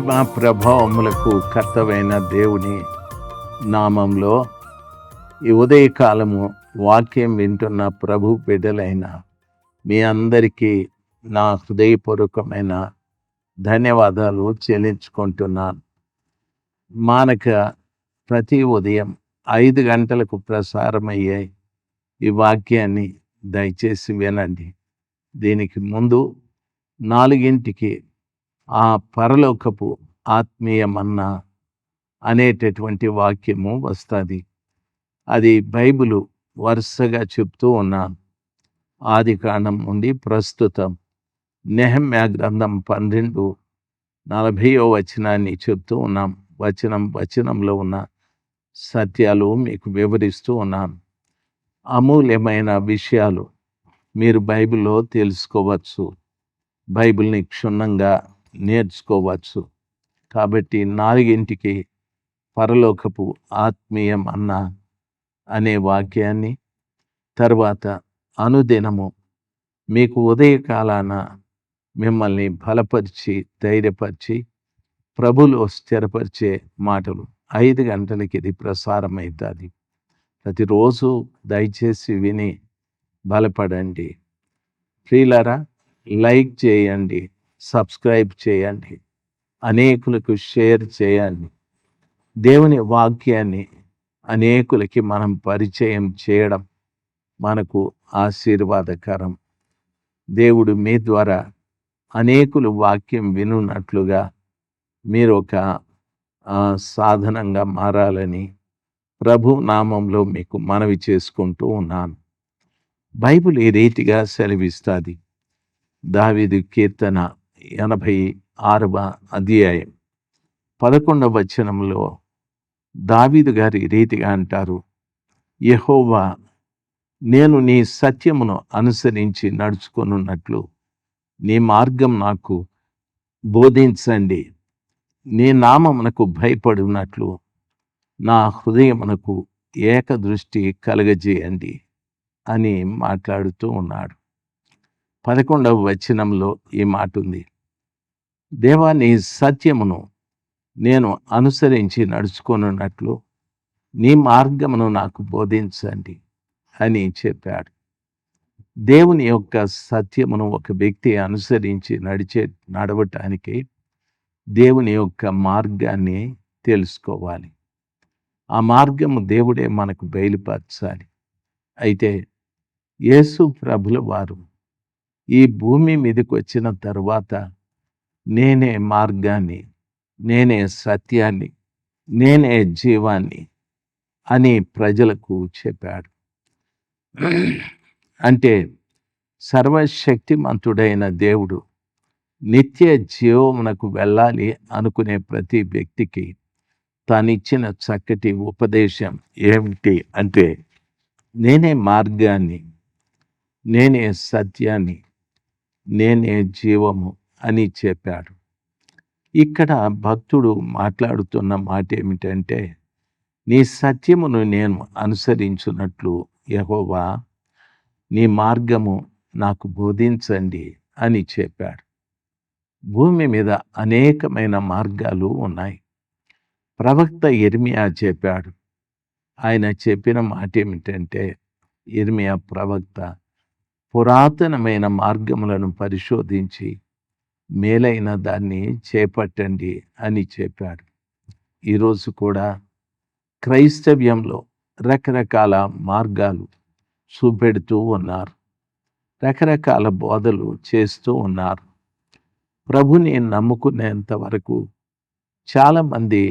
మహిమ ప్రభావములకు కర్తవైన దేవుని నామంలో ఈ ఉదయకాలము వాక్యం వింటున్న ప్రభు బిడ్డలైన మీ అందరికీ నా హృదయపూర్వకమైన ధన్యవాదాలు చెల్లించుకుంటున్నాను. మానక ప్రతి ఉదయం 5 గంటలకు ప్రసారమయ్యే ఈ వాక్యాన్ని దయచేసి వినండి. దీనికి ముందు 4ంటికి ఆ పరలోకపు ఆత్మీయ మన్నా అనేటటువంటి వాక్యము వస్తుంది. అది బైబిలు వరుసగా చెప్తూ ఉన్నాను. ఆదికాండం నుండి ప్రస్తుతం నెహెమ్యా గ్రంథం 12:40 వచనాన్ని చెప్తూ ఉన్నాం. వచనంలో ఉన్న సత్యాలు మీకు వివరిస్తూ ఉన్నాను. అమూల్యమైన విషయాలు మీరు బైబిల్లో తెలుసుకోవచ్చు, బైబిల్ని క్షుణ్ణంగా నేర్చుకోవచ్చు. కాబట్టి 4ంటికి పరలోకపు ఆత్మీయ మన్నా అనే వాక్యాన్ని, తర్వాత అనుదినము మీకు ఉదయకాలాన మిమ్మల్ని బలపరిచి ధైర్యపరిచి ప్రభులో స్థిరపరిచే మాటలు 5 గంటలకి ఇది ప్రసారమవుతుంది. ప్రతిరోజు దయచేసి విని బలపడండి. ప్రియులారా, లైక్ చేయండి, సబ్స్క్రైబ్ చేయండి, అనేకులకు షేర్ చేయండి. దేవుని వాక్యాన్ని అనేకులకి మనం పరిచయం చేయడం మనకు ఆశీర్వాదకరం. దేవుడు మీ ద్వారా అనేకులు వాక్యం వినున్నట్లుగా మీరు ఒక సాధనంగా మారాలని ప్రభు నామంలో మీకు మనవి చేసుకుంటూ ఉన్నాను. బైబిల్ ఈ రీతిగా సెలవిస్తుంది. దావీదు కీర్తన 86వ అధ్యాయం 11వ వచనంలో దావీదు గారి రీతిగా అంటారు, యెహోవా, నేను నీ సత్యమును అనుసరించి నడుచుకొనున్నట్లు నీ మార్గం నాకు బోధించండి. నీ నామమునకు భయపడినట్లు నా హృదయమునకు ఏకదృష్టి కలగజేయండి అని మాట్లాడుతూ ఉన్నాడు. 11వ వచనంలో ఈ మాట ఉంది, దేవా, నీ సత్యమును నేను అనుసరించి నడుచుకొనున్నట్లు నీ మార్గమును నాకు బోధించండి అని చెప్పాడు. దేవుని యొక్క సత్యమును ఒక వ్యక్తి అనుసరించి నడవటానికి దేవుని యొక్క మార్గాన్ని తెలుసుకోవాలి. ఆ మార్గము దేవుడే మనకు బయలుపరచాలి. అయితే యేసు ప్రభుల వారు ఈ భూమి మీదకి వచ్చిన తరువాత నేనే మార్గాన్ని, నేనే సత్యాన్ని, నేనే జీవాన్ని అని ప్రజలకు చెప్పాడు. అంటే సర్వశక్తిమంతుడైన దేవుడు నిత్య జీవమునకు వెళ్ళాలి అనుకునే ప్రతి వ్యక్తికి తానిచ్చిన చక్కటి ఉపదేశం ఏమిటి అంటే, నేనే మార్గాన్ని, నేనే సత్యాన్ని, నేనే జీవము అని చెప్పాడు. ఇక్కడ భక్తుడు మాట్లాడుతున్న మాట ఏమిటంటే, నీ సత్యమును నేను అనుసరించున్నట్లు యెహోవా నీ మార్గము నాకు బోధించండి అని చెప్పాడు. భూమి మీద అనేకమైన మార్గాలు ఉన్నాయి. ప్రవక్త యిర్మీయా చెప్పాడు. ఆయన చెప్పిన మాట ఏమిటంటే, యిర్మీయా ప్రవక్త, పురాతనమైన మార్గములను పరిశోధించి మేలైన దాన్ని చేపట్టండి అని చెప్పాడు. ఈరోజు కూడా క్రైస్తవ్యంలో రకరకాల మార్గాలు చూపెడుతూ ఉన్నారు, రకరకాల బోధలు చేస్తూ ఉన్నారు. ప్రభుని నమ్ముకునేంత వరకు చాలామంది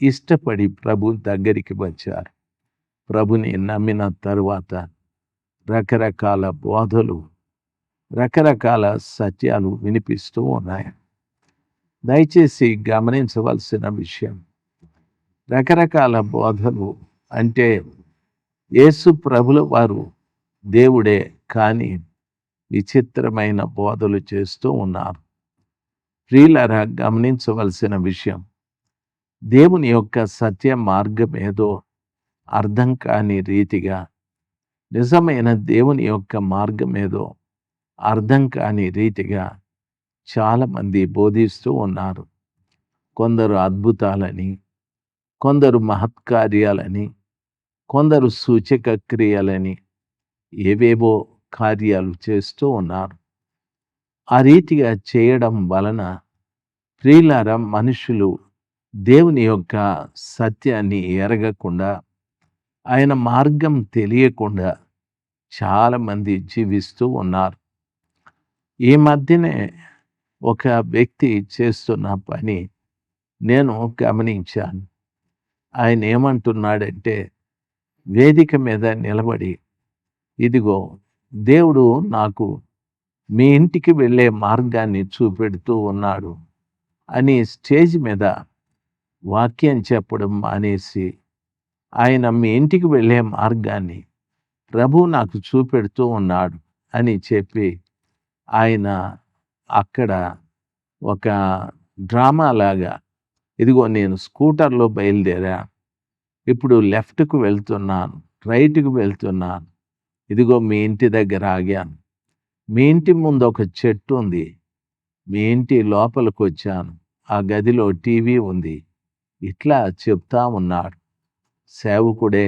ఇష్టపడి ప్రభు దగ్గరికి వచ్చారు. ప్రభుని నమ్మిన తరువాత రకరకాల బోధలు, రకరకాల సత్యాలు వినిపిస్తూ ఉన్నాయి. దయచేసి గమనించవలసిన విషయం, రకరకాల బోధలు అంటే యేసు ప్రభుల వారు దేవుడే, కానీ విచిత్రమైన బోధలు చేస్తూ ఉన్నారు. ప్రియులారా, గమనించవలసిన విషయం, దేవుని యొక్క సత్య మార్గం ఏదో అర్థం కాని రీతిగా, నిజమైన దేవుని యొక్క మార్గం ఏదో అర్థం కాని రీతిగా చాలామంది బోధిస్తూ ఉన్నారు. కొందరు అద్భుతాలని, కొందరు మహత్కార్యాలని, కొందరు సూచక క్రియలని, ఏవేవో కార్యాలు చేస్తూ ఉన్నారు. ఆ రీతిగా చేయడం వలన ప్రియులారా, మనుషులు దేవుని యొక్క సత్యాన్ని ఎరగకుండా, ఆయన మార్గం తెలియకుండా చాలామంది జీవిస్తూ ఉన్నారు. ఈ మధ్యనే ఒక వ్యక్తి చేస్తున్న పని నేను గమనించాను. ఆయన ఏమంటున్నాడంటే, వేదిక మీద నిలబడి, ఇదిగో దేవుడు నాకు మీ ఇంటికి వెళ్ళే మార్గాన్ని చూపెడుతూ ఉన్నాడు అని స్టేజ్ మీద వాక్యం చెప్పడం మానేసి, ఆయన మీ ఇంటికి వెళ్ళే మార్గాన్ని ప్రభువు నాకు చూపెడుతూ ఉన్నాడు అని చెప్పి, ఆయన అక్కడ ఒక డ్రామా లాగా, ఇదిగో నేను స్కూటర్లో బయలుదేరా, ఇప్పుడు లెఫ్ట్‌కు వెళ్తున్నాను, రైట్‌కు వెళ్తున్నాను, ఇదిగో మీ ఇంటి దగ్గర ఆగాను, మీ ఇంటి ముందు ఒక చెట్టు ఉంది, మీ ఇంటి లోపలికి వచ్చాను, ఆ గదిలో టీవీ ఉంది, ఇట్లా చెప్తా ఉన్నాడు. సేవకుడే,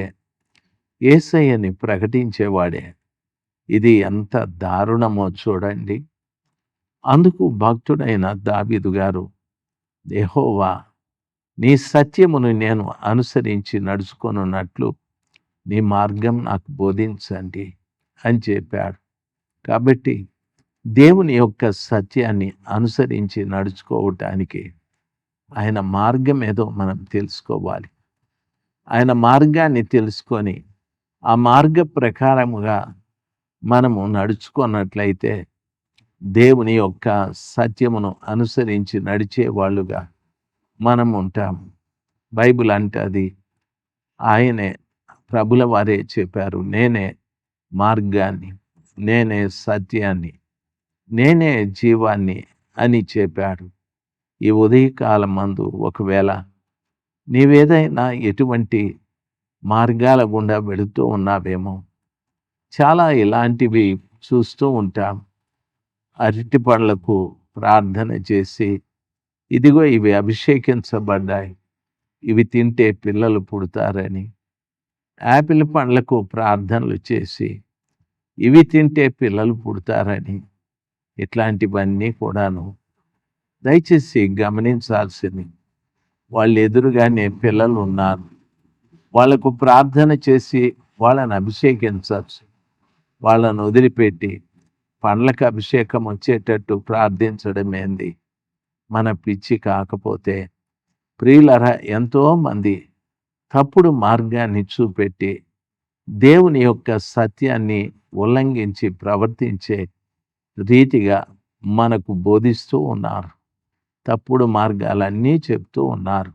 యేసయ్యని ప్రకటించేవాడే. ఇది ఎంత దారుణమో చూడండి. అందుకు భక్తుడైన దావీదు గారు, యెహోవా నీ సత్యమును నేను అనుసరించి నడుచుకొనున్నట్లు నీ మార్గం నాకు బోధించండి అని చెప్పాడు. కాబట్టి దేవుని యొక్క సత్యాన్ని అనుసరించి నడుచుకోవటానికి ఆయన మార్గం ఏదో మనం తెలుసుకోవాలి. ఆయన మార్గాన్ని తెలుసుకొని ఆ మార్గ ప్రకారముగా మనము నడుచుకున్నట్లయితే దేవుని యొక్క సత్యమును అనుసరించి నడిచే వాళ్ళుగా మనం ఉంటాము. బైబిల్ అంటది, ఆయనే, ప్రభుల వారే చెప్పారు, నేనే మార్గాన్ని, నేనే సత్యాన్ని, నేనే జీవాన్ని అని చెప్పాడు. ఈ ఉదయకాలం మందు ఒకవేళ నీవేదైనా ఎటువంటి మార్గాల గుండా వెళుతూ ఉన్నావేమో, చాలా ఇలాంటివి చూస్తూ ఉంటాం. అరటి పండ్లకు ప్రార్థన చేసి, ఇదిగో ఇవి అభిషేకించబడ్డాయి, ఇవి తింటే పిల్లలు పుడతారని. యాపిల్ పండ్లకు ప్రార్థనలు చేసి, ఇవి తింటే పిల్లలు పుడతారని. ఇట్లాంటివన్నీ కూడాను దయచేసి గమనించాల్సింది. వాళ్ళు ఎదురుగానే పిల్లలు ఉన్నారు, వాళ్లకు ప్రార్థన చేసి వాళ్ళని అభిషేకించవచ్చు. వాళ్ళను వదిలిపెట్టి పండ్లకు అభిషేకం వచ్చేటట్టు ప్రార్థించడం ఏంది? మన పిచ్చి కాకపోతే? ప్రియులరా, ఎంతోమంది తప్పుడు మార్గాన్ని చూపెట్టి దేవుని యొక్క సత్యాన్ని ఉల్లంఘించి ప్రవర్తించే రీతిగా మనకు బోధిస్తూ ఉన్నారు. తప్పుడు మార్గాలన్నీ చెప్తూ ఉన్నారు.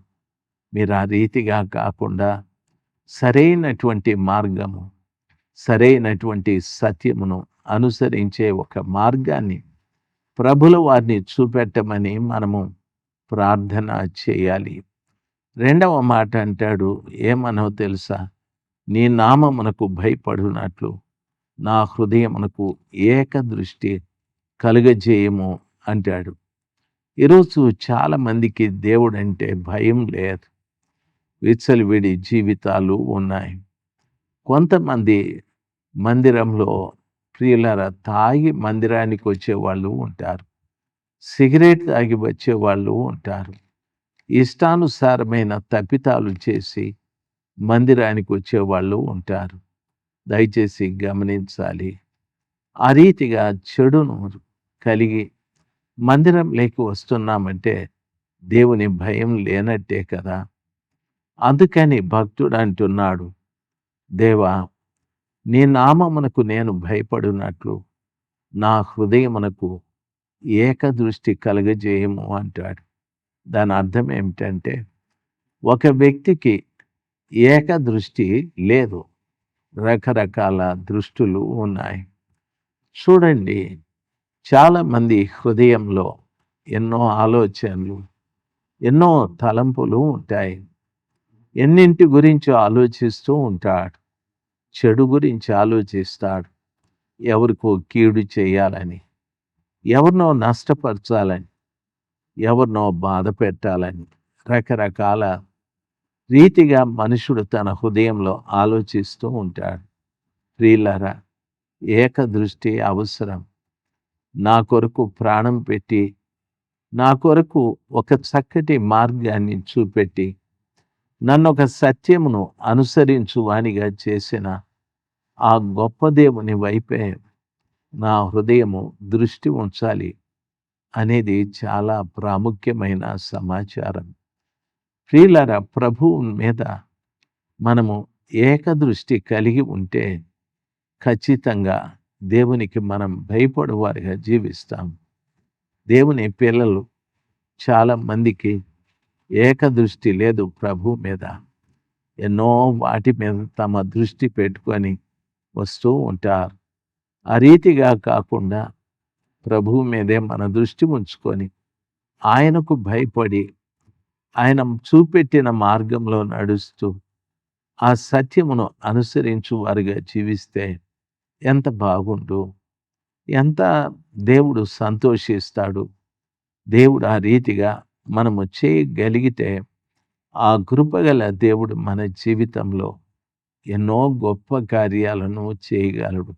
మీరు ఆ రీతిగా కాకుండా సరైనటువంటి మార్గము, సరైనటువంటి సత్యమును అనుసరించే ఒక మార్గాన్ని ప్రభుల వారిని చూపెట్టమని మనము ప్రార్థన చేయాలి. రెండవ మాట అంటాడు, ఏమనో తెలుసా? నీ నామమునకు భయపడునట్లు నా హృదయమునకు ఏకదృష్టి కలుగజేయము అంటాడు. ఈరోజు చాలామందికి దేవుడంటే భయం లేదు. విచ్చలవిడి జీవితాలు ఉన్నాయి. కొంతమంది మందిరంలో ప్రియులారా తాగి మందిరానికి వచ్చేవాళ్ళు ఉంటారు, సిగరెట్ తాగి వచ్చేవాళ్ళు ఉంటారు, ఇష్టానుసారమైన తప్పితాలు చేసి మందిరానికి వచ్చేవాళ్ళు ఉంటారు. దయచేసి గమనించాలి. ఆ రీతిగా చెడును కలిగి మందిరంలోకి వస్తున్నామంటే దేవుని భయం లేనట్టే కదా. అందుకని భక్తుడు అంటున్నాడు, దేవా నీ నామమునకు నేను భయపడినట్లు నా హృదయమునకు ఏకదృష్టి కలగజేయము అంటాడు. దాని అర్థం ఏమిటంటే, ఒక వ్యక్తికి ఏకదృష్టి లేదు, రకరకాల దృష్టులు ఉన్నాయి. చూడండి, చాలామంది హృదయంలో ఎన్నో ఆలోచనలు, ఎన్నో తలంపులు ఉంటాయి. ఎన్నింటి గురించి ఆలోచిస్తూ ఉంటాడు. చెడు గురించి ఆలోచిస్తాడు, ఎవరికో కీడు చేయాలని, ఎవరినో నష్టపరచాలని, ఎవరినో బాధ పెట్టాలని రకరకాల రీతిగా మనుషుడు తన హృదయంలో ఆలోచిస్తూ ఉంటాడు. ప్రియులారా, ఏకదృష్టి అవసరం. నా కొరకు ప్రాణం పెట్టి, నా కొరకు ఒక చక్కటి మార్గాన్ని చూపెట్టి, నన్నొక సత్యమును అనుసరించు వానిగా చేసిన ఆ గొప్ప దేవుని వైపే నా హృదయము దృష్టి ఉంచాలి అనేది చాలా ప్రాముఖ్యమైన సమాచారం. ప్రియులారా, ప్రభువు మీద మనము ఏకదృష్టి కలిగి ఉంటే ఖచ్చితంగా దేవునికి మనం భయపడేవారిగా జీవిస్తాం. దేవుని పిల్లలు చాలా మందికి ఏకదృష్టి లేదు ప్రభువు మీద. ఎన్నో వాటి మీద తమ దృష్టి పెట్టుకొని వస్తూ ఉంటారు. ఆ రీతిగా కాకుండా ప్రభువు మీదే మన దృష్టి ఉంచుకొని ఆయనకు భయపడి ఆయన చూపెట్టిన మార్గంలో నడుస్తూ ఆ సత్యమును అనుసరించు వారిగా జీవిస్తే ఎంత బాగుండు, ఎంత దేవుడు సంతోషిస్తాడు. దేవుడు ఆ రీతిగా మనము చేయగలిగితే ఆ కృపగల దేవుడు మన జీవితంలో ఎన్నో గొప్ప కార్యాలను చేయగలడు.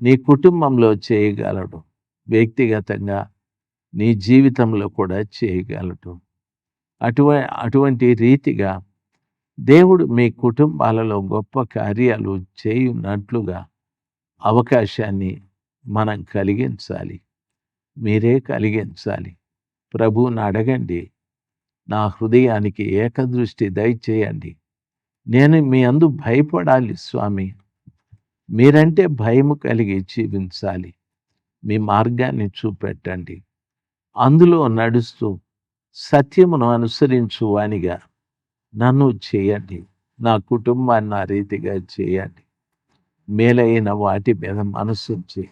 నీ కుటుంబంలో చేయగలడు, వ్యక్తిగతంగా నీ జీవితంలో కూడా చేయగలడు. అటువంటి రీతిగా దేవుడు మీ కుటుంబాలలో గొప్ప కార్యాలు చేయునట్లుగా అవకాశాన్ని మనం కలిగించాలి. మీరే కలిగించాలి. ప్రభువుని అడగండి, నా హృదయానికి ఏకదృష్టి దయచేయండి. నేను మీ అందు భయపడాలి స్వామి. మీరంటే భయము కలిగి జీవించాలి. మీ మార్గాన్ని చూపెట్టండి. అందులో నడుస్తూ సత్యమును అనుసరించు వానిగా నన్ను చేయండి. నా కుటుంబాన్ని ఆ రీతిగా చేయండి. మేలైన వాటి మీద మనసుంచి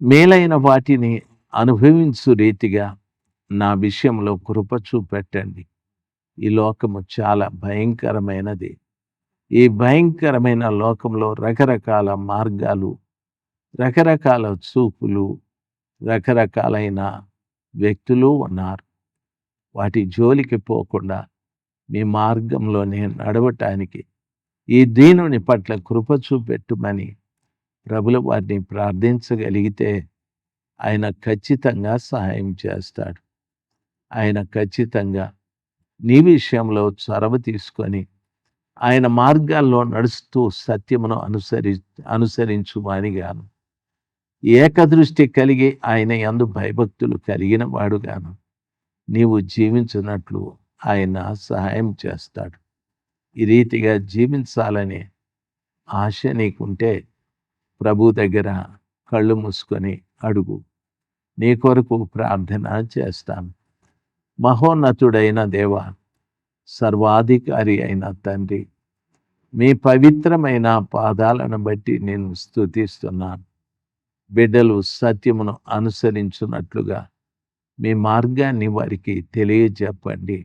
మేలైన వాటిని అనుభవించు రీతిగా నా విషయంలో కృప చూపెట్టండి. ఈ లోకము చాలా భయంకరమైనది. ఈ భయంకరమైన లోకంలో రకరకాల మార్గాలు, రకరకాల చూపులు, రకరకాలైన వ్యక్తులు ఉన్నారు. వాటి జోలికి పోకుండా మీ మార్గంలోనే నడవటానికి ఈ దీనుని పట్ల కృప చూపెట్టుమని ప్రభుల వారిని ప్రార్థించగలిగితే ఆయన ఖచ్చితంగా సహాయం చేస్తాడు. ఆయన ఖచ్చితంగా నీ విషయంలో చొరవ తీసుకొని ఆయన మార్గాల్లో నడుస్తూ సత్యమును అనుసరించు వానిగాను, ఏకదృష్టి కలిగి ఆయన యందు భయభక్తులు కలిగిన వాడుగాను నీవు జీవించినట్లు ఆయన సహాయం చేస్తాడు. ఈ రీతిగా జీవించాలనే ఆశ నీకుంటే ప్రభు దగ్గర కళ్ళు మూసుకొని అడుగు. నీ కొరకు ప్రార్థన చేస్తాను. మహోన్నతుడైన దేవ, సర్వాధికారి అయిన తండ్రి, మీ పవిత్రమైన పాదాలను బట్టి నేను స్తుతిస్తున్నాను. బిడ్డలు సత్యమును అనుసరించున్నట్లుగా మీ మార్గాన్ని వారికి తెలియజెప్పండి.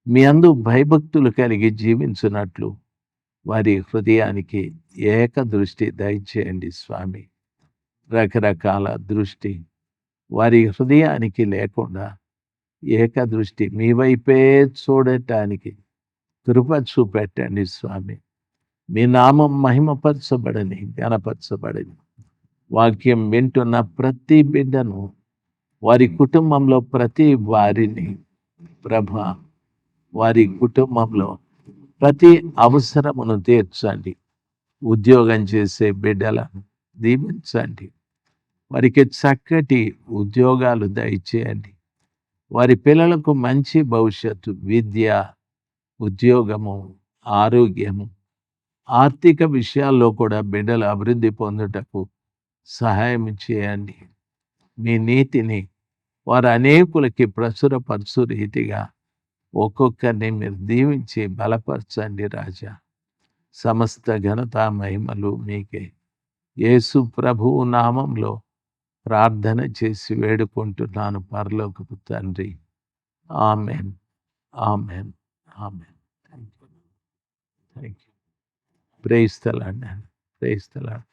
మీ అందు భయభక్తులు కలిగి జీవించున్నట్లు వారి హృదయానికి ఏకదృష్టి దయచేయండి స్వామి. రకరకాల దృష్టి వారి హృదయానికి లేకుండా ఏకదృష్టి మీ వైపే చూడటానికి కృప చూపెట్టండి స్వామి. మీ నామం మహిమపరచబడని, ఘనపరచబడని. వాక్యం వింటున్న ప్రతి బిడ్డను, వారి కుటుంబంలో ప్రతి వారిని ప్రభా, వారి కుటుంబంలో ప్రతి అవసరమును తీర్చండి. ఉద్యోగం చేసే బిడ్డలను దీవించండి. వారికి చక్కటి ఉద్యోగాలు దయచేయండి. వారి పిల్లలకు మంచి భవిష్యత్తు, విద్య, ఉద్యోగము, ఆరోగ్యము, ఆర్థిక విషయాల్లో కూడా బిడ్డలు అభివృద్ధి పొందుటకు సహాయం చేయండి. మీ నీతిని వారు అనేకులకి ప్రచురపరచు రీతిగా ఒక్కొక్కరిని మీరు దీవించి బలపరచండి రాజా. సమస్త ఘనత మహిమలు మీకే. యేసు ప్రభువు నామంలో ప్రార్థన చేసి వేడుకుంటున్నాను పరలోకపు తండ్రి. Amen, amen, amen. Thank you. Praise the Lord. Praise the lord.